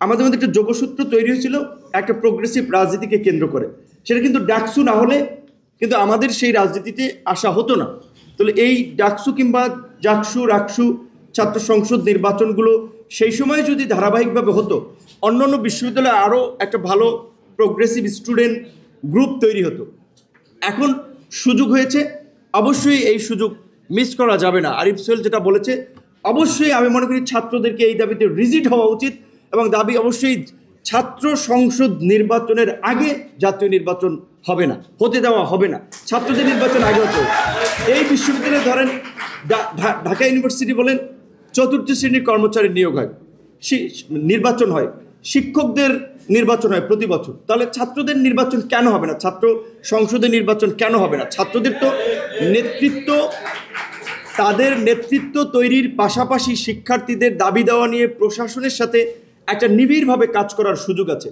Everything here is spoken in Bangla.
আমাদের মধ্যে একটা যোগসূত্র তৈরি হয়েছিল একটা প্রোগ্রেসিভ রাজনীতিকে কেন্দ্র করে। সেটা কিন্তু ডাকসু না হলে কিন্তু আমাদের সেই রাজনীতিতে আসা হতো না। তাহলে এই ডাকসু কিংবা জাকসু রাকসু ছাত্র সংসদ নির্বাচনগুলো সেই সময় যদি ধারাবাহিকভাবে হতো, অন্যান্য বিশ্ববিদ্যালয়ে আরও একটা ভালো প্রোগ্রেসিভ স্টুডেন্ট গ্রুপ তৈরি হতো। এখন সুযোগ হয়েছে, অবশ্যই এই সুযোগ মিস করা যাবে না। আরিফ সোহেল যেটা বলেছে, অবশ্যই আমি মনে করি ছাত্রদেরকে এই দাবিতে রিজিড হওয়া উচিত এবং দাবি অবশ্যই ছাত্র সংসদ নির্বাচনের আগে জাতীয় নির্বাচন হবে না, হতে দেওয়া হবে না। ছাত্রদের নির্বাচন আগে হতে হবে। এই বিশ্ববিদ্যালয়ে ধরেন ঢাকা ইউনিভার্সিটি বলেন চতুর্থ শ্রেণীর কর্মচারী নিয়োগ হয়, নির্বাচন হয়, শিক্ষকদের নির্বাচন হয় প্রতি বছর। তাহলে ছাত্রদের নির্বাচন কেন হবে না? ছাত্র সংসদের নির্বাচন কেন হবে না? ছাত্রদের তো নেতৃত্ব, তাদের নেতৃত্ব তৈরির পাশাপাশি শিক্ষার্থীদের দাবি দেওয়া নিয়ে প্রশাসনের সাথে একটা নিবিড়ভাবে কাজ করার সুযোগ আছে।